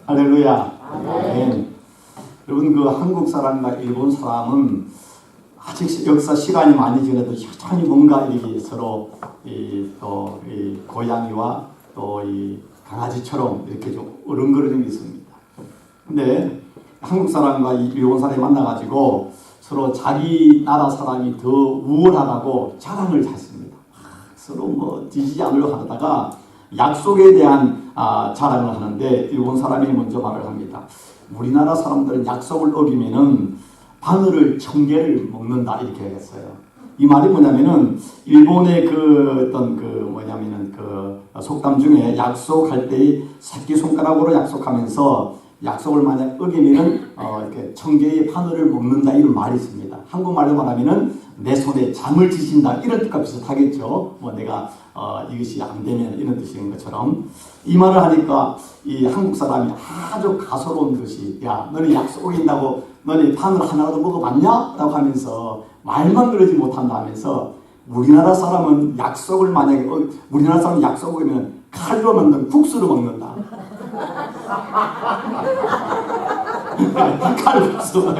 할렐루야. 아멘. 여러분, 그 한국 사람과 일본 사람은 아직 역사 시간이 많이 지나도 여전히 뭔가 이렇게 서로 이 고양이와 또 이 강아지처럼 이렇게 좀 어른거리는 게 있습니다. 근데 한국 사람과 일본 사람이 만나가지고 서로 자기 나라 사람이 더 우월하다고 자랑을 했습니다. 서로 뭐 뒤지지 않으려고 하다가 약속에 대한 자랑을 하는데 일본 사람이 먼저 말을 합니다. 우리나라 사람들은 약속을 어기면은 바늘을 1000개를 먹는다 이렇게 했어요. 이 말이 뭐냐면은 일본의 그 어떤 뭐냐면은 속담 중에 약속할 때 새끼손가락으로 약속하면서 약속을 만약 어기면은 이렇게 1000개의 바늘을 먹는다 이런 말이 있습니다. 한국말로 말하면은 내 손에 잠을 지신다 이런 뜻과 비슷하겠죠. 뭐 내가 이것이 안 되면 이런 뜻인 것처럼 이 말을 하니까 이 한국 사람이 아주 가소로운 것이 야 너네 약속 어긴다고 너네 바늘 하나라도 먹어봤냐? 라고 하면서 말만 그러지 못한다 하면서 우리나라 사람은 약속을 만약에 우리나라 사람은 약속 어기면 칼로 만든 국수를 먹는다. 칼국수.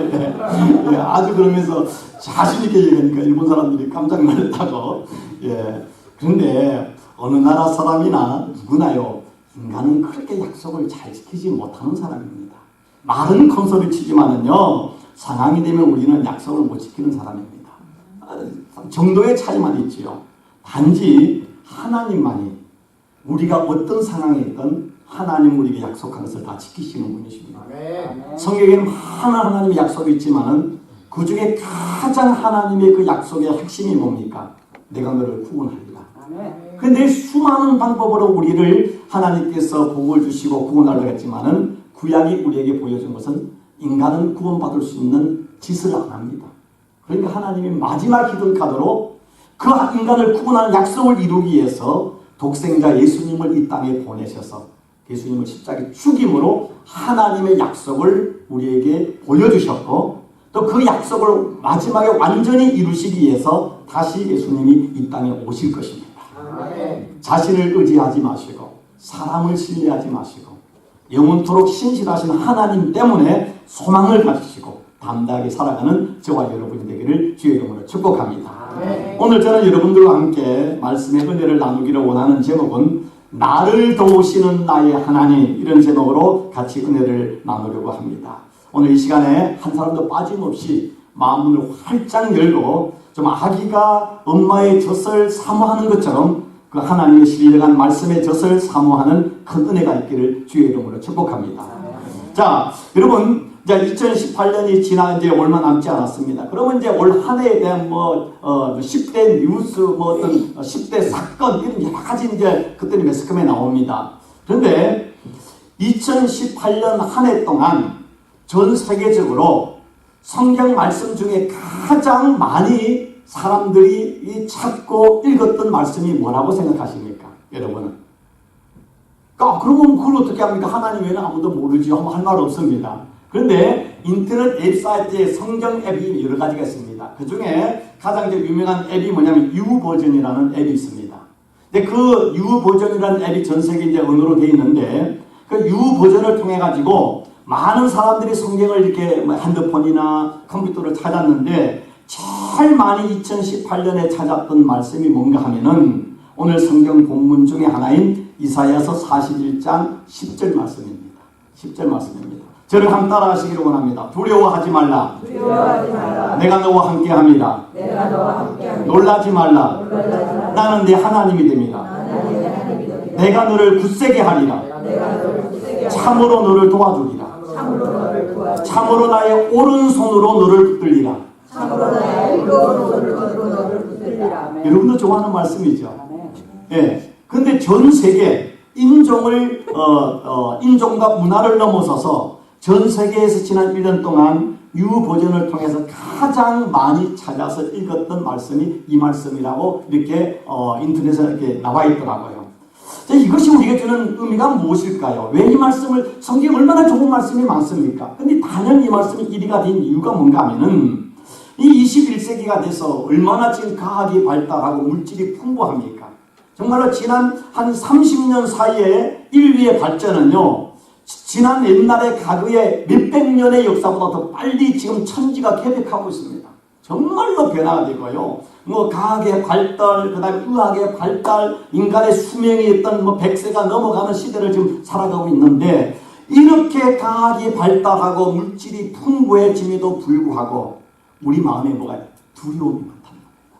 예, 아주 그러면서 자신있게 얘기하니까 일본 사람들이 깜짝 놀랐다고. 예. 그런데 어느 나라 사람이나 누구나요, 인간은 그렇게 약속을 잘 지키지 못하는 사람입니다. 말은 큰 소리 치지만은요, 상황이 되면 우리는 약속을 못 지키는 사람입니다. 정도의 차이만 있지요. 단지 하나님만이 우리가 어떤 상황에 있든 하나님 우리에게 약속한 것을 다 지키시는 분이십니다. 성경에는 하나님의 약속이 있지만은 그 중에 가장 하나님의 그 약속의 핵심이 뭡니까? 내가 너를 구원하리라. 그런데 수많은 방법으로 우리를 하나님께서 복을 주시고 구원하려고 했지만은 구약이 우리에게 보여준 것은 인간은 구원받을 수 있는 짓을 안 합니다. 그러니까 하나님이 마지막 히든 카드로 그 인간을 구원하는 약속을 이루기 위해서 독생자 예수님을 이 땅에 보내셔서 예수님을 십자가에 죽임으로 하나님의 약속을 우리에게 보여주셨고 또 그 약속을 마지막에 완전히 이루시기 위해서 다시 예수님이 이 땅에 오실 것입니다. 자신을 의지하지 마시고 사람을 신뢰하지 마시고 영원토록 신실하신 하나님 때문에 소망을 가지시고 담대하게 살아가는 저와 여러분이 되기를 주의 이름으로 축복합니다. 오늘 저는 여러분들과 함께 말씀의 은혜를 나누기를 원하는 제목은 나를 도우시는 나의 하나님, 이런 제목으로 같이 은혜를 나누려고 합니다. 오늘 이 시간에 한 사람도 빠짐없이 마음문을 활짝 열고 좀 아기가 엄마의 젖을 사모하는 것처럼 그 하나님의 신령한 말씀의 젖을 사모하는 큰 은혜가 있기를 주의 이름으로 축복합니다. 자, 여러분, 이제 2018년이 지나 이제 얼마 남지 않았습니다. 그러면 이제 올 한 해에 대한 10대 뉴스, 어떤 10대 사건, 이런 여러 가지 이제 그때는 매스컴에 나옵니다. 그런데 2018년 한 해 동안 전 세계적으로 성경 말씀 중에 가장 많이 사람들이 찾고 읽었던 말씀이 뭐라고 생각하십니까? 여러분은? 그러면 그걸 어떻게 합니까? 하나님 외에는 아무도 모르지 하면 할 말 없습니다. 그런데 인터넷 앱 사이트에 성경 앱이 여러 가지가 있습니다. 그 중에 가장 유명한 앱이 뭐냐면 유버전이라는 앱이 있습니다. 근데 그 유버전이라는 앱이 전 세계 이제 언어로 되어 있는데 그 유버전을 통해 가지고 많은 사람들이 성경을 이렇게 핸드폰이나 컴퓨터를 찾았는데 제일 많이 2018년에 찾았던 말씀이 뭔가 하면은 오늘 성경 본문 중에 하나인 이사야서 41장 10절 말씀입니다. 10절 말씀입니다. 저를 한번 따라 하시기를 원합니다. 두려워하지 말라. 두려워하지 말라. 내가 너와 함께합니다. 내가 너와 함께합니다. 놀라지 말라. 놀라지 말라. 나는 네 하나님이 됩니다. 나는 네 하나님이 됩니다. 내가 너를 굳세게 하리라. 내가 너를 굳세게 참으로 너를 도와주리라. 참으로 너를 도와주리라. 참으로 나의 오른손으로 너를 붙들리라. 참으로 나의 오른손으로 너를 붙들리라. 여러분도 좋아하는 말씀이죠. 예. 근데 전 세계 인종을 인종과 문화를 넘어서서 전 세계에서 지난 1년 동안 유버전을 통해서 가장 많이 찾아서 읽었던 말씀이 이 말씀이라고 이렇게 인터넷에 이렇게 나와 있더라고요. 자, 이것이 우리에게 주는 의미가 무엇일까요? 왜 이 말씀을, 성경에 얼마나 좋은 말씀이 많습니까? 근데 단연 이 말씀이 1위가 된 이유가 뭔가 하면은 이 21세기가 돼서 얼마나 지금 과학이 발달하고 물질이 풍부합니까? 정말로 지난 한 30년 사이에 인류의 발전은요, 지난 옛날의 과거의 몇백 년의 역사보다 더 빨리 지금 천지가 개벽하고 있습니다. 정말로 변화가 되고요. 뭐 과학의 발달, 그다음에 의학의 발달, 인간의 수명이 있던 뭐 100세가 넘어가는 시대를 지금 살아가고 있는데, 이렇게 과학이 발달하고 물질이 풍부해짐에도 불구하고 우리 마음에 뭐가 두려움이 많다는 겁니다.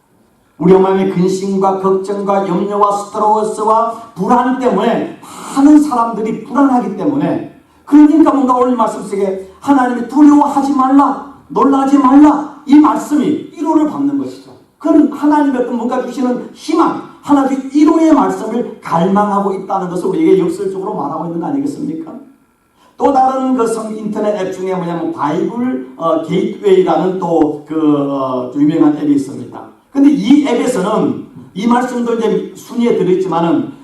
우리 마음에 근심과 걱정과 염려와 스트레스와 불안 때문에 많은 사람들이 불안하기 때문에, 그러니까 뭔가 오늘 말씀 속에 하나님이 두려워하지 말라, 놀라지 말라, 이 말씀이 1호를 받는 것이죠. 그건 하나님의 뭔가 주시는 희망, 하나님의 1호의 말씀을 갈망하고 있다는 것을 우리에게 역설적으로 말하고 있는 거 아니겠습니까? 또 다른 그 인터넷 앱 중에 뭐냐면 바이블 게이트웨이라는 또 유명한 앱이 있습니다. 근데 이 앱에서는 이 말씀도 이제 순위에 들어있지만은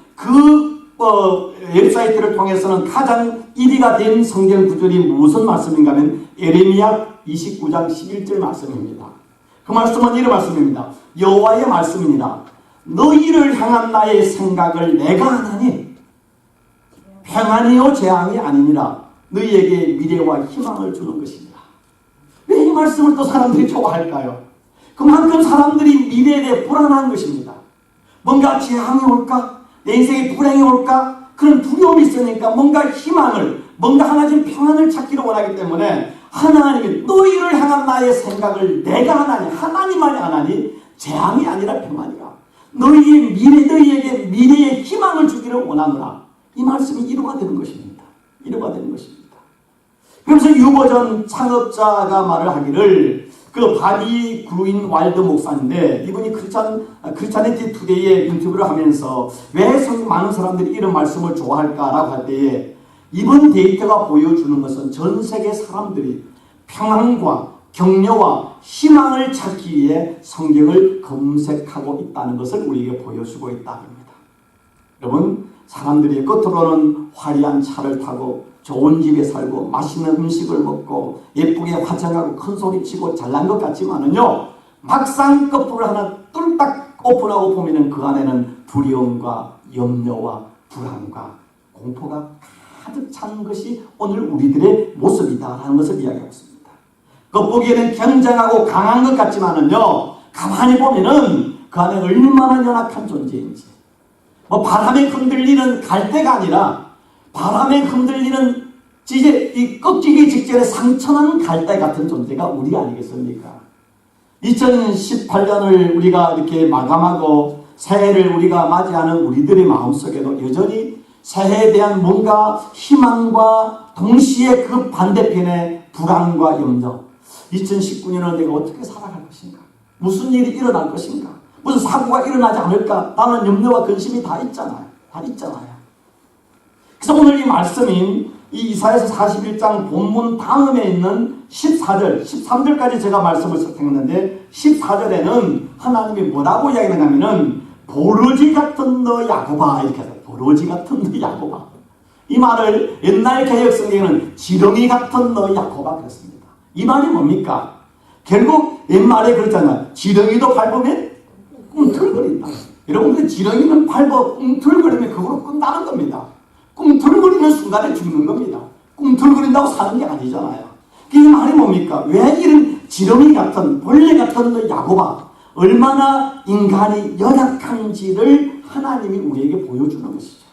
웹사이트를 통해서는 가장 1위가 된 성경 구절이 무슨 말씀인가 하면 예레미야 29장 11절 말씀입니다. 그 말씀은 이런 말씀입니다. 여호와의 말씀이니라. 너희를 향한 나의 생각을 내가 하나니 평안이요 재앙이 아니니라. 너희에게 미래와 희망을 주는 것이니라. 왜 이 말씀을 또 사람들이 좋아할까요? 그만큼 사람들이 미래에 대해 불안한 것입니다. 뭔가 재앙이 올까? 내 인생에 불행이 올까? 그런 두려움이 있으니까 뭔가 희망을, 뭔가 하나님 평안을 찾기를 원하기 때문에 하나님이 너희를 향한 나의 생각을 내가 하나니, 하나님만이 하나니 재앙이 아니라 평안이라. 너희에게 미래의 희망을 주기를 원하노라. 이 말씀이 1호가 되는 것입니다. 1호가 되는 것입니다. 그래서 유보전 창업자가 말을 하기를, 그 바비 그루인 와일드 목사인데, 이분이 크리스찬니티 투데이에 인터뷰를 하면서 왜 많은 사람들이 이런 말씀을 좋아할까라고 할 때에, 이번 데이터가 보여주는 것은 전 세계 사람들이 평안과 격려와 희망을 찾기 위해 성경을 검색하고 있다는 것을 우리에게 보여주고 있다는 겁니다. 여러분, 사람들이 겉으로는 화려한 차를 타고 좋은 집에 살고 맛있는 음식을 먹고 예쁘게 화장하고 큰 소리 치고 잘난 것 같지만은요, 막상 거품을 하나 뚫딱 오픈하고 보면은 그 안에는 두려움과 염려와 불안과 공포가 가득 찬 것이 오늘 우리들의 모습이다라는 것을 이야기하고 있습니다. 겉보기에는 굉장하고 강한 것 같지만은요, 가만히 보면은 그 안에 얼마나 연약한 존재인지, 뭐 바람에 흔들리는 갈대가 아니라 바람에 흔들리는 이제 이 꺾이기 직전에 상처난 갈대 같은 존재가 우리 아니겠습니까? 2018년을 우리가 이렇게 마감하고 새해를 우리가 맞이하는 우리들의 마음속에도 여전히 새해에 대한 뭔가 희망과 동시에 그 반대편에 불안과 염려, 2019년은 내가 어떻게 살아갈 것인가? 무슨 일이 일어날 것인가? 무슨 사고가 일어나지 않을까? 라는 염려와 근심이 다 있잖아요. 다 있잖아요. 그래서 오늘 이 말씀인 이 이사야서 41장 본문 다음에 있는 14절, 13절까지 제가 말씀을 선택했는데 14절에는 하나님이 뭐라고 이야기하냐면은 버러지 같은 너 야곱아, 이렇게 해서 버러지 같은 너 야곱아. 이 말을 옛날 개혁 성경에는 지렁이 같은 너 야곱아 그랬습니다. 이 말이 뭡니까? 결국 옛말에 그랬잖아요. 지렁이도 밟으면 꿈틀거린다. 여러분, 그 지렁이는 밟아 꿈틀거리면 그걸로 끝나는 겁니다. 꿈틀거리는 순간에 죽는 겁니다. 꿈틀거린다고 사는 게 아니잖아요. 이 말이 뭡니까? 왜 이런 지렁이 같은, 벌레 같은 너 야곱아, 얼마나 인간이 연약한지를 하나님이 우리에게 보여주는 것이죠.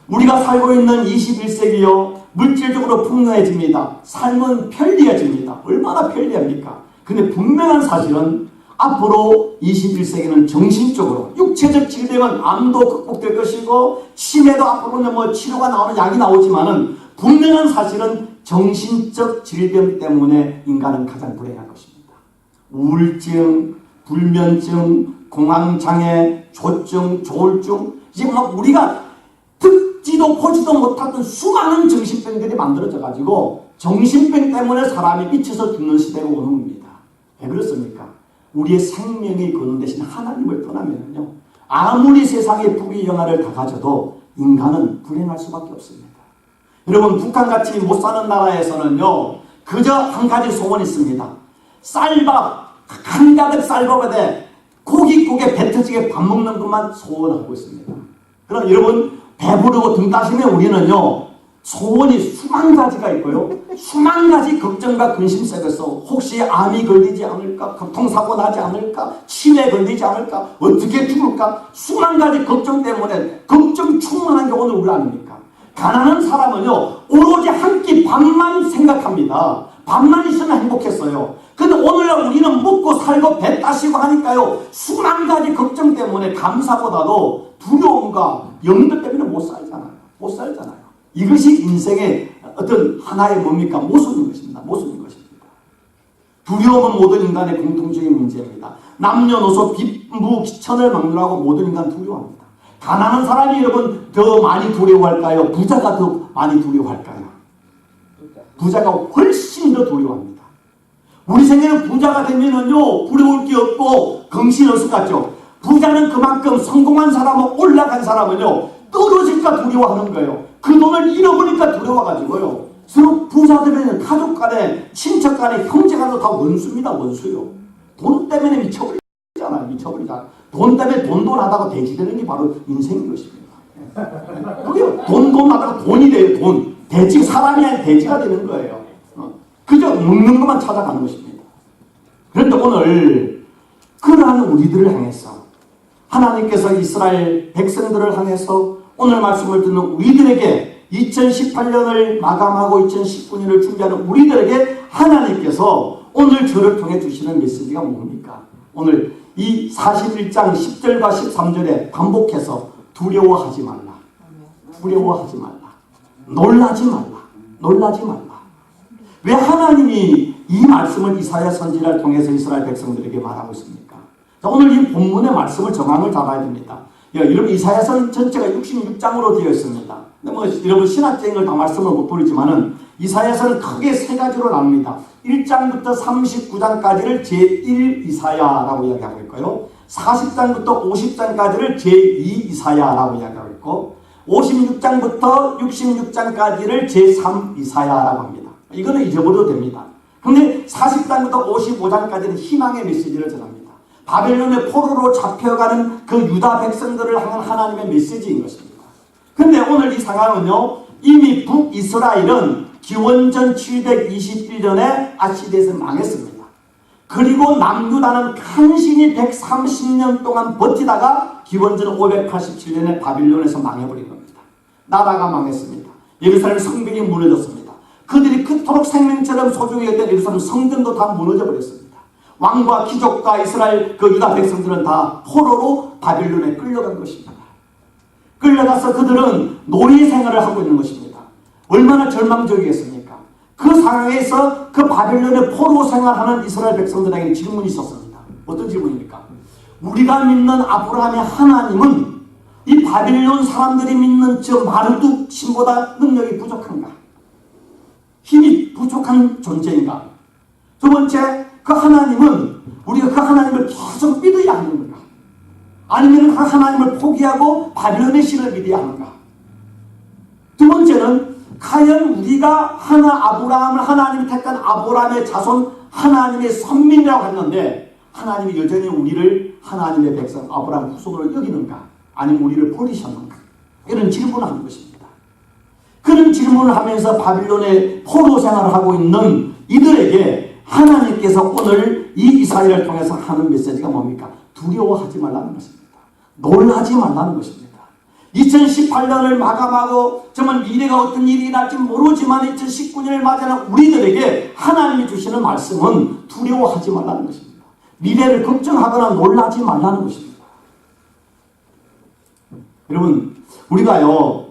우리가 살고 있는 21세기요, 물질적으로 풍요해집니다. 삶은 편리해집니다. 얼마나 편리합니까? 근데 분명한 사실은 앞으로 21세기는 정신적으로, 육체적 질병은 암도 극복될 것이고 치매도 앞으로는 뭐 치료가 나오는 약이 나오지만은 분명한 사실은 정신적 질병 때문에 인간은 가장 불행한 것입니다. 우울증, 불면증, 공황장애, 조증, 조울증, 이제 막 우리가 듣지도 보지도 못했던 수많은 정신병들이 만들어져 가지고 정신병 때문에 사람이 미쳐서 죽는 시대가 오는 겁니다. 왜 그렇습니까? 우리의 생명이 거는 대신 하나님을 떠나면요, 아무리 세상에 부귀 영화를 다 가져도 인간은 불행할 수밖에 없습니다. 여러분, 북한같이 못 사는 나라에서는요, 그저 한 가지 소원이 있습니다. 쌀밥, 한가득 쌀밥에 고깃국에 배 터지게 밥 먹는 것만 소원하고 있습니다. 그럼 여러분, 배부르고 등 따시면 우리는요, 소원이 수만 가지가 있고요. 수만 가지 걱정과 근심 속에서 혹시 암이 걸리지 않을까? 교통사고 나지 않을까? 치매 걸리지 않을까? 어떻게 죽을까? 수만 가지 걱정 때문에 걱정 충만한 게 오늘 우리 아닙니까? 가난한 사람은요, 오로지 한 끼 밥만 생각합니다. 밥만 있으면 행복했어요. 근데 오늘날 우리는 먹고 살고 배 따시고 하니까요, 수만 가지 걱정 때문에 감사보다도 두려움과 염려 때문에 못 살잖아요. 못 살잖아요. 이것이 인생의 어떤 하나의 뭡니까? 모습인 것입니다. 모습인 것입니다. 두려움은 모든 인간의 공통적인 문제입니다. 남녀노소 빚무 기천을 막론하고 모든 인간 두려워합니다. 가난한 사람이 여러분 더 많이 두려워할까요? 부자가 더 많이 두려워할까요? 부자가 훨씬 더 두려워합니다. 우리 생애는 부자가 되면은요, 부러울 게 없고 긍신 없을 것 같죠? 부자는 그만큼 성공한 사람은, 올라간 사람은요, 떨어질까 두려워하는 거예요. 그 돈을 잃어버리니까 두려워가지고요. 서로 부자들은 가족 간에, 친척 간에, 형제 간에 다 원수입니다. 원수요. 돈 때문에 미쳐버리잖아요. 미쳐버리잖아요. 돈 때문에 돈 하다가 돼지되는 게 바로 인생인 것입니다. 그게요. 돈 하다가 돈이 돼요. 돈. 돼지, 사람이 아니라 돼지가 되는 거예요. 그저 먹는 것만 찾아가는 것입니다. 그런데 오늘 그러한 우리들을 향해서 하나님께서 이스라엘 백성들을 향해서 오늘 말씀을 듣는 우리들에게 2018년을 마감하고 2019년을 준비하는 우리들에게 하나님께서 오늘 저를 통해 주시는 메시지가 뭡니까? 오늘 이 41장 10절과 13절에 반복해서 두려워하지 말라. 두려워하지 말라. 놀라지 말라. 놀라지 말라. 왜 하나님이 이 말씀을 이사야 선지자를 통해서 이스라엘 백성들에게 말하고 있습니까? 자, 오늘 이 본문의 말씀을 정확을 잡아야 됩니다. 여러분 이사야서는 전체가 66장으로 되어 있습니다. 근데 여러분 신학적인 걸 다 말씀을 못 드리지만은 이사야서는 크게 세 가지로 나눕니다. 1장부터 39장까지를 제1 이사야라고 이야기하고 있고요. 40장부터 50장까지를 제2 이사야라고 이야기하고 있고 56장부터 66장까지를 제3 이사야라고 합니다. 이거는 잊어버려도 됩니다. 그런데 40장부터 55장까지는 희망의 메시지를 전합니다. 바벨론의 포로로 잡혀가는 그 유다 백성들을 향한 하나님의 메시지인 것입니다. 그런데 오늘 이 상황은요, 이미 북이스라엘은 기원전 721년에 아시리에서 망했습니다. 그리고 남유다는 간신히 130년 동안 버티다가 기원전 587년에 바빌론에서 망해버린 겁니다. 나라가 망했습니다. 예루살렘 성벽이 무너졌습니다. 그들이 그토록 생명처럼 소중히 여겼던 예루살렘 성전도 다 무너져 버렸습니다. 왕과 귀족과 이스라엘 그 유다 백성들은 다 포로로 바빌론에 끌려간 것입니다. 끌려가서 그들은 놀이 생활을 하고 있는 것입니다. 얼마나 절망적이겠습니까? 그 상황에서 그 바빌론의 포로 생활하는 이스라엘 백성들에게 질문이 있었습니다. 어떤 질문입니까? 우리가 믿는 아브라함의 하나님은 이 바빌론 사람들이 믿는 저 마르둑 신보다 능력이 부족한가? 힘이 부족한 존재인가? 두 번째, 그 하나님은 우리가 그 하나님을 계속 믿어야 하는 건가? 아니면 그 하나님을 포기하고 바빌론의 신을 믿어야 하는가? 두 번째는 과연 우리가 아브라함을 하나님이 택한 아브라함의 자손 하나님의 선민이라고 했는데 하나님이 여전히 우리를 하나님의 백성 아브라함 후손으로 여기는가? 아니면 우리를 버리셨는가? 이런 질문을 하는 것입니다. 그런 질문을 하면서 바빌론의 포로 생활을 하고 있는 이들에게 하나님께서 오늘 이 이사야를 통해서 하는 메시지가 뭡니까? 두려워하지 말라는 것입니다. 놀라지 말라는 것입니다. 2018년을 마감하고 정말 미래가 어떤 일이 일어날지 모르지만 2019년을 맞이하는 우리들에게 하나님이 주시는 말씀은 두려워하지 말라는 것입니다. 미래를 걱정하거나 놀라지 말라는 것입니다. 여러분, 우리가요,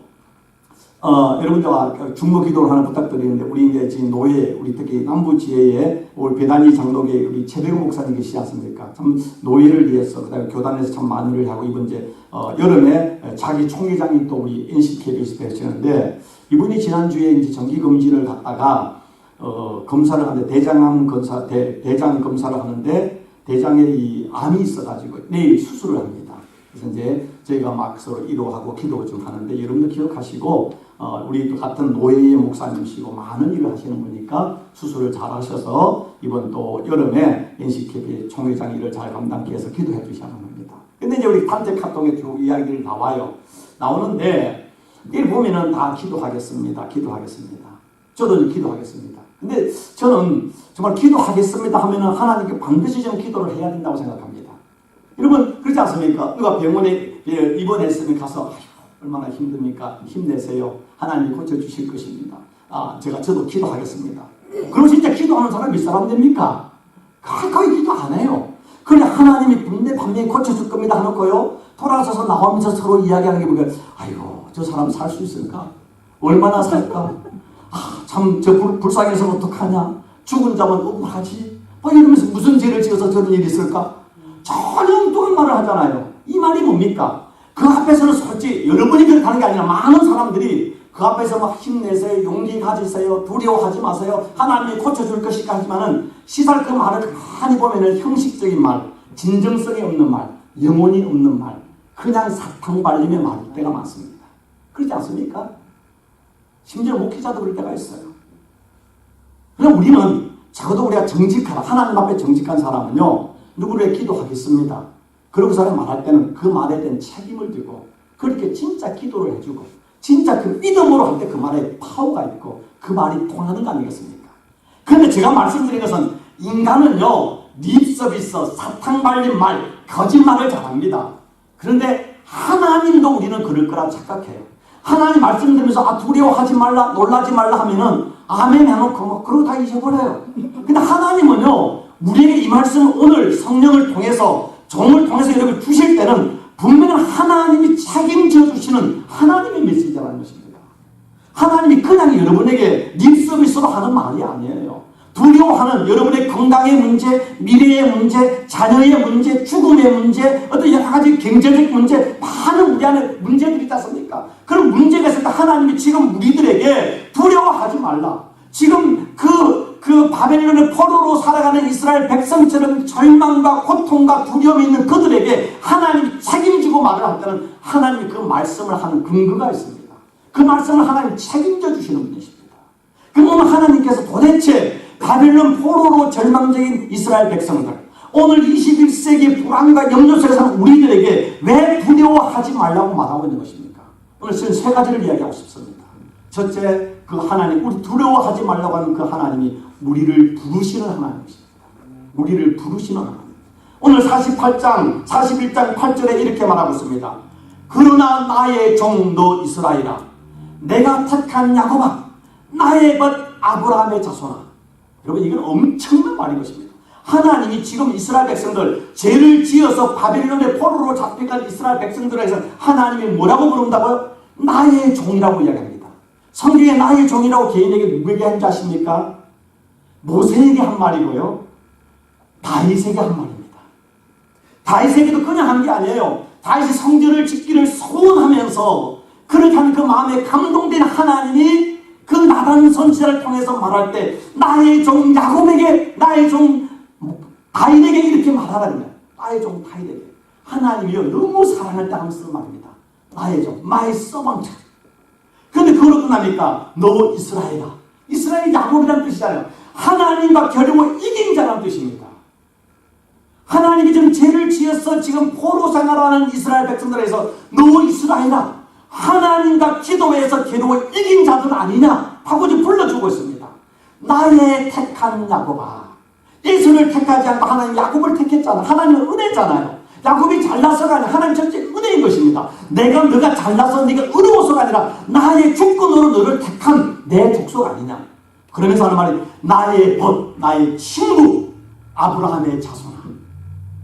여러분들과 중보 기도를 하나 부탁드리는데, 우리 이제 지금 노예, 우리 특히 남부 지혜에 우리 배단위 장로계 우리 최백우 목사님 계시지 않습니까? 참 노예를 위해서, 그 다음에 교단에서 참 많은 일을 하고, 이번 이제, 여름에 자기 총회장이 또 우리 NCKB에서 되시는데, 이분이 지난주에 이제 정기검진을 갔다가, 검사를 하는데, 대장 검사를 하는데, 대장에 이 암이 있어가지고 내일 수술을 합니다. 그래서 이제 저희가 막 서로 위로하고 기도 좀 하는데, 여러분도 기억하시고, 우리 같은 노예의 목사님이시고 많은 일을 하시는 분이니까 수술을 잘 하셔서 이번 또 여름에 NCKB 총회장 일을 잘 감당하기 위해서 기도해 주셔야 합니다. 근데 이제 우리 단체 카톡에 쭉 이야기를 나오는데, 이 보면은 다 기도하겠습니다. 기도하겠습니다. 저도 기도하겠습니다. 근데 저는 정말 기도하겠습니다 하면은 하나님께 반드시 좀 기도를 해야 된다고 생각합니다. 여러분 그렇지 않습니까? 누가 병원에 입원했으면 가서 얼마나 힘듭니까? 힘내세요. 하나님이 고쳐주실 것입니다. 저도 기도하겠습니다. 그럼 진짜 기도하는 사람이 몇 사람 됩니까? 거의 기도 안 해요. 그래 하나님이 분명히 고쳐줄 겁니다 하놓고요. 돌아서서 나오면서 서로 이야기하는 게 보니까 아이고 저 사람 살 수 있을까? 얼마나 살까? 참 저 불쌍해서 어떡하냐? 죽은 자만 억울하지? 이러면서 무슨 죄를 지어서 저런 일이 있을까? 전혀 엉뚱한 말을 하잖아요. 이 말이 뭡니까? 그 앞에서는 솔직히 여러분이 그렇게 하는 게 아니라 많은 사람들이 그 앞에서 막 힘내세요. 용기 가지세요. 두려워하지 마세요. 하나님이 고쳐줄 것이까 하지만은 시살 그 말을 가만히 보면은 형식적인 말, 진정성이 없는 말, 영혼이 없는 말, 그냥 사탕 발림의 말일 때가 많습니다. 그렇지 않습니까? 심지어 목회자도 그럴 때가 있어요. 그럼 우리는 적어도 우리가 정직하다. 하나님 앞에 정직한 사람은요. 누구를 기도하겠습니다. 그러고 사람 말할 때는 그 말에 대한 책임을 지고 그렇게 진짜 기도를 해주고 진짜 그 믿음으로 할 때 그 말에 파워가 있고 그 말이 통하는 거 아니겠습니까? 그런데 제가 말씀드린 것은 인간은요. 립서비스, 사탕 발린 말, 거짓말을 잘합니다. 그런데 하나님도 우리는 그럴 거라 착각해요. 하나님 말씀 들으면서 두려워하지 말라, 놀라지 말라 하면은 아멘 해놓고 그러고 다 잊어버려요. 근데 하나님은요. 우리에게 이 말씀 오늘 성령을 통해서 종을 통해서 여러분 주실 때는 분명히 하나님이 책임져 주시는 하나님의 메시지라는 것입니다. 하나님이 그냥 여러분에게 립서비스로 하는 말이 아니에요. 두려워하는 여러분의 건강의 문제, 미래의 문제, 자녀의 문제, 죽음의 문제, 어떤 여러 가지 경제적 문제, 많은 우리 안에 문제들이 있지 않습니까? 그런 문제가 있을 때 하나님이 지금 우리들에게 두려워하지 말라. 지금 그 바벨론의 포로로 살아가는 이스라엘 백성처럼 절망과 고통과 두려움이 있는 그들에게 하나님이 책임지고 말을 할 때는 하나님이 그 말씀을 하는 근거가 있습니다. 그 말씀을 하나님이 책임져 주시는 분이십니다. 그러면 하나님께서 도대체 바벨론 포로로 절망적인 이스라엘 백성들, 오늘 21세기 불안과 염려 속에 사는 우리들에게 왜 두려워하지 말라고 말하고 있는 것입니까? 오늘 저는 세 가지를 이야기하고 싶습니다. 첫째, 그 하나님, 우리 두려워하지 말라고 하는 그 하나님이 우리를 부르시는 하나님이십니다. 우리를 부르시는 하나님. 오늘 41장 8절에 이렇게 말하고 있습니다. 그러나 나의 종도 이스라엘아, 내가 택한 야곱아, 나의 벗 아브라함의 자손아. 여러분 이건 엄청난 말인 것입니다. 하나님이 지금 이스라엘 백성들 죄를 지어서 바벨론의 포로로 잡혀간 이스라엘 백성들에서 하나님이 뭐라고 부른다고요? 나의 종이라고 이야기합니다. 성경에 나의 종이라고 개인에게 누구에게 한지 아십니까? 모세에게 한 말이고요. 다윗에게 한 말입니다. 다윗에게도 그냥 한 게 아니에요. 다윗이 성전을 짓기를 소원하면서 그렇게 하는 그 마음에 감동된 하나님이 그 나단 선지자를 통해서 말할 때 나의 종 야곱에게, 나의 종 다윗에게 이렇게 말하라는 거예요. 나의 종 다윗에게. 하나님이요 너무 사랑할 때 하면서 말입니다. 나의 종, my servant. 그런데 그걸로 끝납니까? 너 이스라엘아. 이스라엘이 야곱이라는 뜻이잖아요. 하나님과 겨루어 이긴 자라는 뜻입니다. 하나님이 지금 죄를 지어서 지금 포로 생활하는 이스라엘 백성들에서 너 이스라엘아. 하나님과 기도해서 겨루어 이긴 자들 아니냐 하고 지금 불러주고 있습니다. 나의 택한 야곱아. 예수를 택하지 않고 하나님 야곱을 택했잖아. 하나님은 은혜잖아요. 야곱이 잘나서가 아니라 하나님 전체 은혜인 것입니다. 너가 잘나서 네가 의로워서가 아니라 나의 주권으로 너를 택한 내 족속 아니냐. 그러면서 하는 말이 나의 벗, 나의 친구 아브라함의 자손아.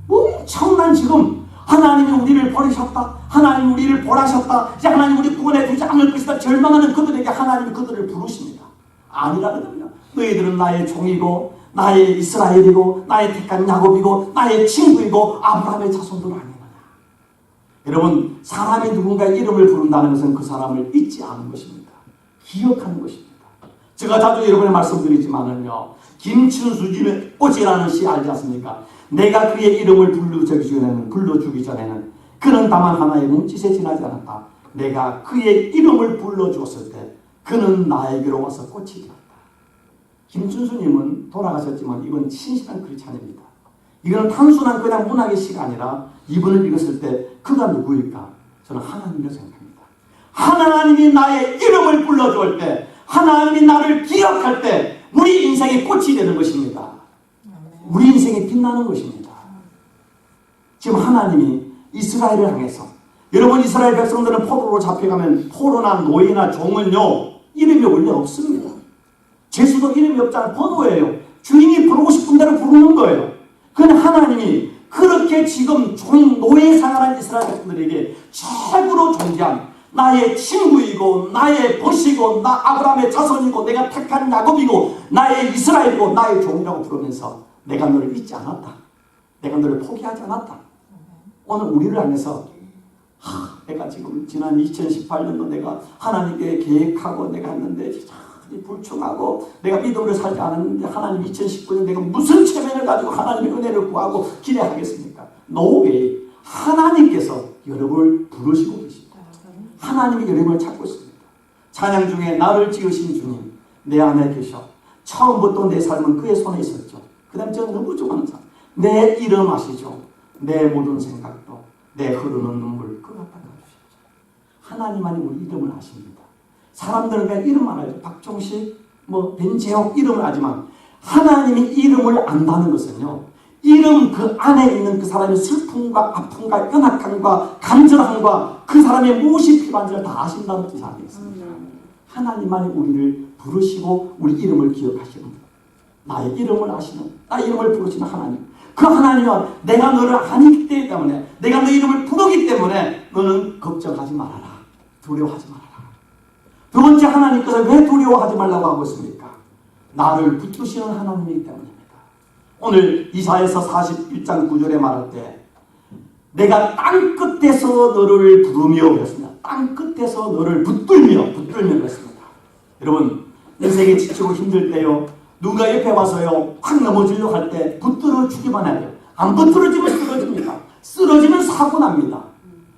엄청난 지금 하나님이 우리를 버리셨다. 하나님이 우리를 벌하셨다. 이제 하나님 우리 구원해 주지 않을 것이다. 절망하는 그들에게 하나님이 그들을 부르십니다. 아니라는 겁니다. 너희들은 나의 종이고 나의 이스라엘이고 나의 택한 야곱이고 나의 친구이고 아브라함의 자손들 아니느냐. 여러분 사람이 누군가의 이름을 부른다는 것은 그 사람을 잊지 않은 것입니다. 기억하는 것입니다. 제가 자주 여러분에 말씀드리지만은요. 김춘수님의 꽃이라는 시 알지 않습니까? 내가 그의 이름을 불러주기 전에는 그는 다만 하나의 몸짓에 지나지 않았다. 내가 그의 이름을 불러주었을 때 그는 나에게로 와서 꽃이 되었다. 김춘수님은 돌아가셨지만 이건 신실한 크리스찬입니다. 이건 단순한 그냥 문학의 시가 아니라 이분을 읽었을 때 그가 누구일까? 저는 하나님이라고 생각합니다. 하나님이 나의 이름을 불러줄 때, 하나님이 나를 기억할 때 우리 인생의 꽃이 되는 것입니다. 우리 인생이 빛나는 것입니다. 지금 하나님이 이스라엘을 향해서, 여러분 이스라엘 백성들은 포로로 잡혀가면 포로나 노예나 종은요 이름이 원래 없습니다. 죄수도 이름이 없잖아요. 번호예요. 주인이 부르고 싶은 대로 부르는 거예요. 그런데 하나님이 그렇게 지금 종 노예 생활한 이스라엘 백성들에게 최고로 존재한 나의 친구이고 나의 벗이고 나 아브라함의 자손이고 내가 택한 야곱이고 나의 이스라엘이고 나의 종이라고 부르면서 내가 너를 잊지 않았다. 내가 너를 포기하지 않았다. 오늘 우리를 향해서 내가 지금 지난 2018년도 내가 하나님께 계획하고 내가 했는데 불충하고 내가 믿음으로 살지 않았는데 하나님 2019년 내가 무슨 체면을 가지고 하나님의 은혜를 구하고 기대하겠습니까? No way. 하나님께서 여러분을 부르시고 계십니다. 하나님이 여러분을 찾고 있습니다. 찬양 중에 나를 지으신 주님 내 안에 계셔. 처음부터 내 삶은 그의 손에 있었죠. 그 다음에 저는 너무 좋아하는 사람. 내 이름 아시죠? 내 모든 생각도 내 흐르는 눈물 그 갖다 놔주셨죠. 하나님만이 우리 이름을 아십니다. 사람들은 그냥 이름만 알죠. 박종식, 벤재옥 이름을 알지만 하나님이 이름을 안다는 것은요. 이름 그 안에 있는 그 사람의 슬픔과 아픔과 연약함과 간절함과 그 사람의 무엇이 필요한지를 다 아신다는 뜻이 아니겠습니까? 하나님만이 우리를 부르시고 우리 이름을 기억하시는 분. 나의 이름을 아시는, 나의 이름을 부르시는 하나님. 그 하나님은 내가 너를 아니기 때문에 내가 너 이름을 부르기 때문에 너는 걱정하지 말아라. 두려워하지 말아라. 두 번째 하나님께서 왜 두려워하지 말라고 하고 있습니까? 나를 붙드시는 하나님이기 때문입니다. 오늘 이사야서 41장 9절에 말할 때 내가 땅끝에서 너를 부르며 그랬습니다. 땅끝에서 너를 붙들며 그랬습니다. 여러분 인생에 지치고 힘들 때요. 누가 옆에 와서요 확 넘어지려고 할 때 붙들어 주기만 해요. 안 붙들어지면 쓰러집니다. 쓰러지면 사고 납니다.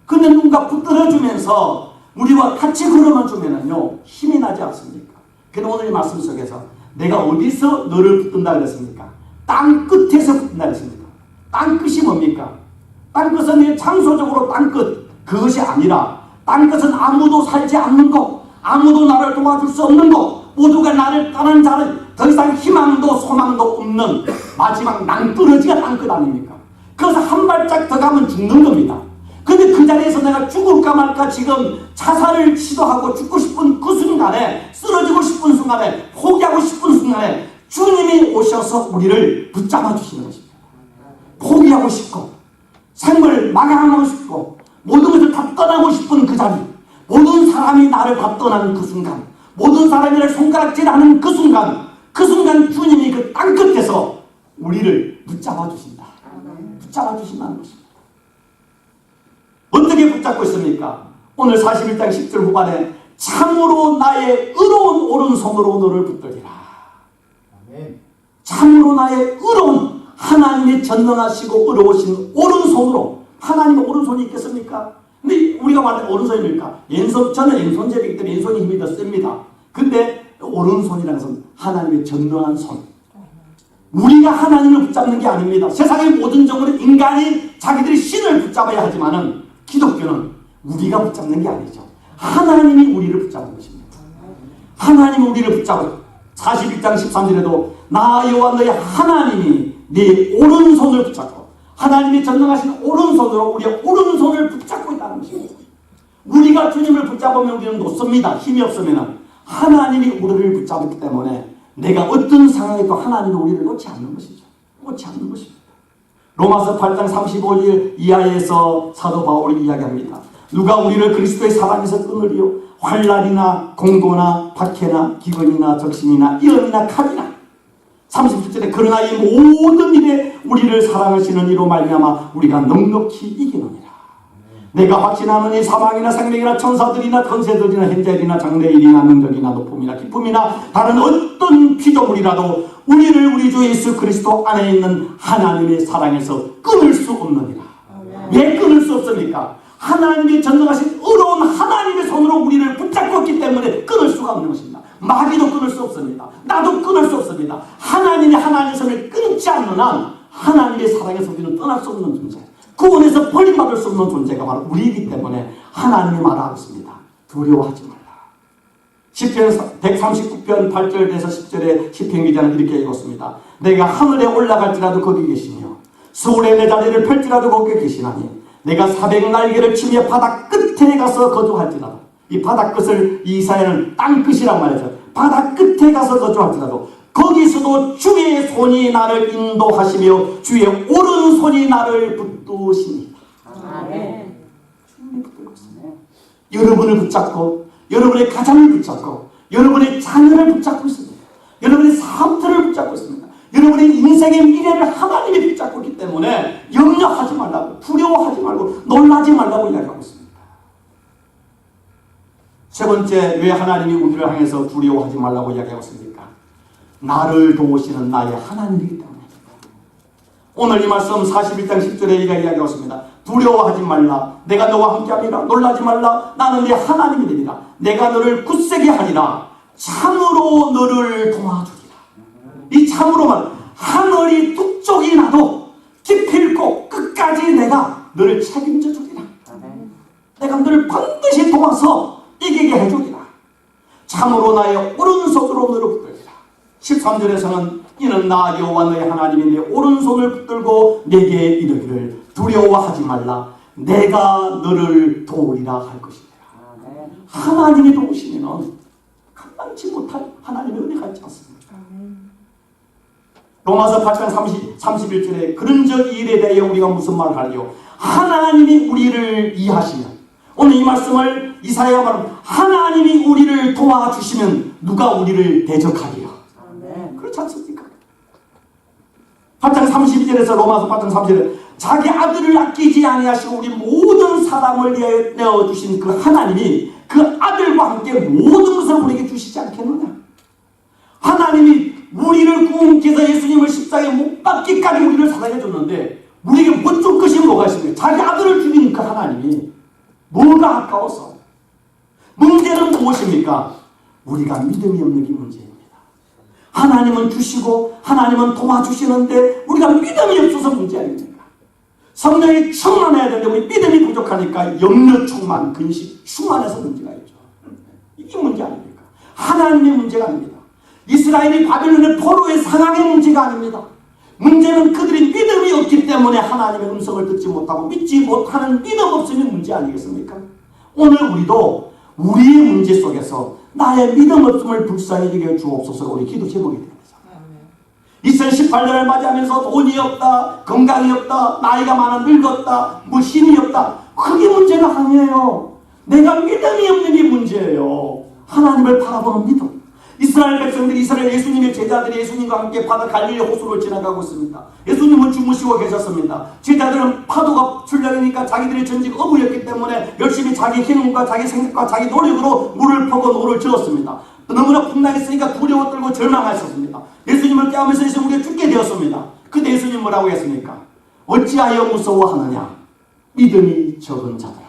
근데 누군가 붙들어 주면서 우리와 같이 걸어만 주면은요 힘이 나지 않습니까? 그런데 오늘 이 말씀 속에서 내가 어디서 너를 붙든다 그랬습니까? 땅 끝에서 붙든다 그랬습니까? 땅 끝이 뭡니까? 땅 끝은 장소적으로 땅 끝 그것이 아니라 땅 끝은 아무도 살지 않는 곳, 아무도 나를 도와줄 수 없는 곳, 모두가 나를 떠난 자는 더 이상 희망도 소망도 없는 마지막 낭떠러지가 땅끝 아닙니까? 그래서 한 발짝 더 가면 죽는 겁니다. 근데 그 자리에서 내가 죽을까 말까 지금 자살을 시도하고 죽고 싶은 그 순간에, 쓰러지고 싶은 순간에, 포기하고 싶은 순간에 주님이 오셔서 우리를 붙잡아 주시는 것입니다. 포기하고 싶고 생을 마감하고 싶고 모든 것을 다 떠나고 싶은 그 자리, 모든 사람이 나를 다 떠나는 그 순간, 모든 사람이 나를 손가락질하는 그 순간 주님이 그 땅끝에서 우리를 붙잡아 주신다. 붙잡아 주신다는 것입니다. 어떻게 붙잡고 있습니까? 오늘 41장 10절 후반에 참으로 나의 의로운 오른손으로 너를 붙들리라. 참으로 나의 의로운, 하나님의 전능하시고 의로우신 오른손으로. 하나님의 오른손이 있겠습니까? 근데 우리가 말하는 오른손입니까? 저는 왼손잡이기 때문에 왼손이 힘이 더 셉니다. 근데 오른손이라는 것은 하나님의 전능한 손. 우리가 하나님을 붙잡는 게 아닙니다. 세상의 모든 종으로 인간이 자기들이 신을 붙잡아야 하지만은 기독교는 우리가 붙잡는 게 아니죠. 하나님이 우리를 붙잡는 것입니다. 하나님이 우리를 붙잡아요. 41장 13절에도 나 여호와 너의 하나님이 네 오른손을 붙잡고, 하나님이 전능하신 오른손으로 우리의 오른손을 붙잡고 있다는 것입니다. 우리가 주님을 붙잡으면 우리는 놓습니다. 힘이 없으면. 하나님이 우리를 붙잡았기 때문에 내가 어떤 상황에도 하나님이 우리를 놓지 않는 것이죠. 놓지 않는 것입니다. 로마서 8장 35절 이하에서 사도 바울이 이야기합니다. 누가 우리를 그리스도의 사랑에서 끊으리요? 환난이나 공고나 박해나 기근이나 적신이나 이염이나 칼이나. 37절에 그러나 이 모든 일에 우리를 사랑하시는 이로 말미암아 우리가 넉넉히 이기느니라. 내가 확신하노니 사망이나 생명이나 천사들이나 권세들이나 현재일이나 장래일이나 능력이나 높음이나 기쁨이나 다른 어떤 피조물이라도 우리를 우리 주 예수 그리스도 안에 있는 하나님의 사랑에서 끊을 수 없느니라. 왜 끊을 수 없습니까? 하나님의 전능하신 의로운 하나님의 손으로 우리를 붙잡고 있기 때문에 끊을 수가 없는 것입니다. 마귀도 끊을 수 없습니다. 나도 끊을 수 없습니다. 하나님의 손을 끊지 않는 한 하나님의 사랑에서 우리는 떠날 수 없는 존재, 구원에서 버림받을 수 없는 존재가 바로 우리이기 때문에 하나님이 말하고 있습니다. 두려워하지 말라. 시편 139편 8절에서 10절에 시편 기자는 이렇게 읽었습니다. 내가 하늘에 올라갈지라도 거기 계시며 서울에 내 자리를 펼지라도 거기 계시나니 내가 400 날개를 치며 바다 끝에 가서 거주할지라도, 이 바다 끝을 이사야는 땅 끝이란 말이죠. 바다 끝에 가서 거주할지라도 거기서도 주의 손이 나를 인도하시며 주의 오른손이 나를 붙드십니다. 아멘. 주님이 붙들고 있습니다. 여러분을 붙잡고 여러분의 가정을 붙잡고 여러분의 자녀를 붙잡고 있습니다. 여러분의 사업들을 붙잡고 있습니다. 여러분의 인생의 미래를 하나님이 붙잡고 있기 때문에 염려하지 말라고, 두려워하지 말고 놀라지 말라고 이야기하고 있습니다. 세 번째, 왜 하나님이 우리를 향해서 두려워하지 말라고 이야기하고 있습니까? 나를 도우시는 나의 하나님이기 때문입니다. 오늘 이 말씀 41장 10절에 이야기하고 있습니다. 두려워하지 말라. 내가 너와 함께하리라. 놀라지 말라. 나는 네 하나님이 되리라. 내가 너를 굳세게 하리라. 참으로 너를 도와주리라. 이 참으로만 하늘이 두 쪽이 나도 기필코 끝까지 내가 너를 책임져 주리라. 내가 너를 반드시 도와서 이기게 해주리라. 참으로 나의 오른손으로 너를 붙들리라. 13절에서는 이는 나 여호와 너의 하나님이 내 오른손을 붙들고 내게 이르기를 두려워하지 말라. 내가 너를 도우리라 할 것이니라. 하나님이 도우시면 감당치 못할 하나님의 은혜가 있지 않습니까? 로마서 8장 31절에 그런즉 이 일에 대해 우리가 무슨 말을 하리요? 하나님이 우리를 이해하시면, 오늘 이 말씀을 이사야가 말하면 하나님이 우리를 도와주시면 누가 우리를 대적하리요? 그렇지 않습니까? 8장 32절에서 로마서 8장 32절에 자기 아들을 아끼지 아니하시고 우리 모든 사람을 위하여 내어주신 그 하나님이 그 아들과 함께 모든 것을 우리에게 주시지 않겠느냐? 하나님이 우리를 구원께서 예수님을 십자가에 못 박기까지 우리를 사랑해 줬는데 우리에게 못 줄 것이 뭐가 있습니까? 자기 아들을 죽인 그 하나님이 뭐가 아까워서? 문제는 무엇입니까? 우리가 믿음이 없는 게 문제입니다. 하나님은 주시고 하나님은 도와주시는데 우리가 믿음이 없어서 문제 아닙니까? 성령이 충만해야 되는데 우리 믿음이 부족하니까 염려 충만, 근심 충만해서 문제가 있죠. 이게 문제 아닙니까? 하나님의 문제가 아닙니다. 이스라엘이 바벨론의 포로의 상황의 문제가 아닙니다. 문제는 그들이 믿음이 없기 때문에 하나님의 음성을 듣지 못하고 믿지 못하는 믿음 없음이 문제 아니겠습니까? 오늘 우리도 우리의 문제 속에서 나의 믿음 없음을 불쌍히 여겨 주옵소서. 우리 기도 제목이 됩니다. 2018년을 맞이하면서 돈이 없다, 건강이 없다, 나이가 많아 늙었다, 뭐 힘이 없다, 그게 문제가 아니에요. 내가 믿음이 없는 게 문제예요. 하나님을 바라보는 믿음. 이스라엘 백성들이, 이스라엘 예수님의 제자들이 예수님과 함께 바다 갈릴리 호수를 지나가고 있습니다. 예수님은 주무시고 계셨습니다. 제자들은 파도가 출렁이니까 자기들의 전직 어부였기 때문에 열심히 자기 힘과 자기 생각과 자기 노력으로 물을 퍼고 노를 지었습니다. 너무나 풍랑했으니까 두려워 떨고 절망하셨습니다. 예수님을 깨우면서 예수님 우리가 죽게 되었습니다. 근데 예수님 뭐라고 했습니까? 어찌하여 무서워하느냐? 믿음이 적은 자들아.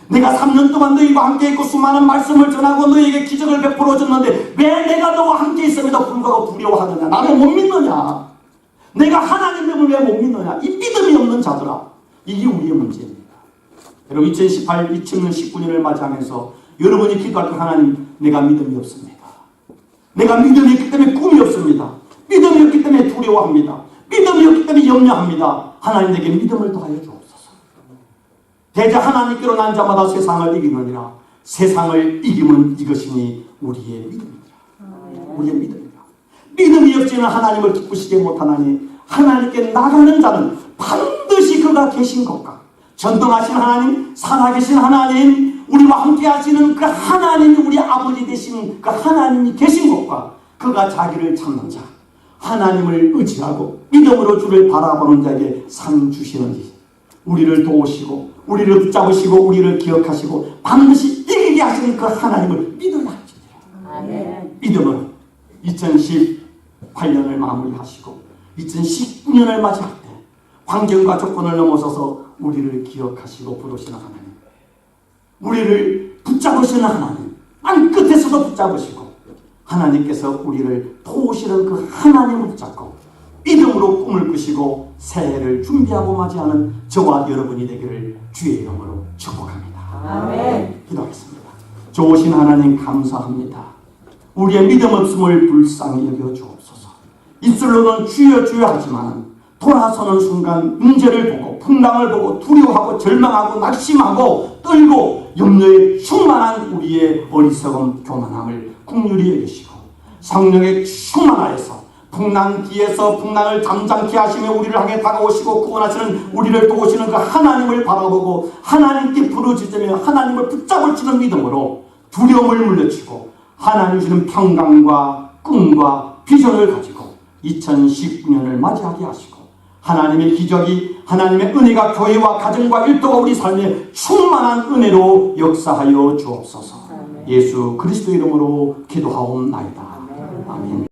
내가 3년 동안 너희와 함께 있고 수많은 말씀을 전하고 너희에게 기적을 베풀어 줬는데 왜 내가 너와 함께 있음에도 불구하고 두려워하느냐? 나를 못 믿느냐? 내가 하나님을 왜 못 믿느냐? 이 믿음이 없는 자들아. 이게 우리의 문제입니다. 여러분 2019년을 맞이하면서 여러분이 기도할 때 하나님, 내가 믿음이 없습니다. 내가 믿음이 없기 때문에 꿈이 없습니다. 믿음이 없기 때문에 두려워합니다. 믿음이 없기 때문에 염려합니다. 하나님 내게 믿음을 더하여 주옵소서. 대자 하나님께로 난 자마다 세상을 이기느니라. 세상을 이기면 이것이니 우리의 믿음이니라. 우리의 믿음이니라. 믿음이 없이는 하나님을 기쁘시게 못하나니 하나님께 나가는 자는 반드시 그가 계신 것과 전능하신 하나님, 살아계신 하나님, 우리와 함께 하시는 그 하나님이 우리 아버지 되신 그 하나님이 계신 것과 그가 자기를 찾는 자, 하나님을 의지하고 믿음으로 주를 바라보는 자에게 상 주시는지 우리를 도우시고 우리를 붙잡으시고 우리를 기억하시고 반드시 이기게 하시는 그 하나님을 믿어야 할지니라. 믿음은 2018년을 마무리하시고 2019년을 맞이할 때 환경과 조건을 넘어서서 우리를 기억하시고 부르시는 하나님, 우리를 붙잡으시는 하나님, 안 끝에서도 붙잡으시고 하나님께서 우리를 도우시는 그 하나님을 붙잡고 믿음으로 꿈을 꾸시고 새해를 준비하고 맞이하는 저와 여러분이 되기를 주의 이름으로 축복합니다. 아멘. 기도하겠습니다. 좋으신 하나님 감사합니다. 우리의 믿음 없음을 불쌍히 여겨 주옵소서. 입술로는 주여 주여 하지만 돌아서는 순간 문제를 보고 풍랑을 보고 두려워하고 절망하고 낙심하고 떨고 염려에 충만한 우리의 어리석음 교만함을 긍휼히 여기시고 성령의 충만하여서 풍랑 뒤에서 풍랑을 잠잠케 하시며 우리를 향해 다가오시고 구원하시는 우리를 도우시는 그 하나님을 바라보고 하나님께 부르짖으며 하나님을 붙잡을지는 믿음으로 두려움을 물리치고 하나님 주시는 평강과 꿈과 비전을 가지고 2019년을 맞이하게 하시고 하나님의 기적이 하나님의 은혜가 교회와 가정과 일도가 우리 삶에 충만한 은혜로 역사하여 주옵소서. 예수 그리스도 이름으로 기도하옵나이다. 아멘.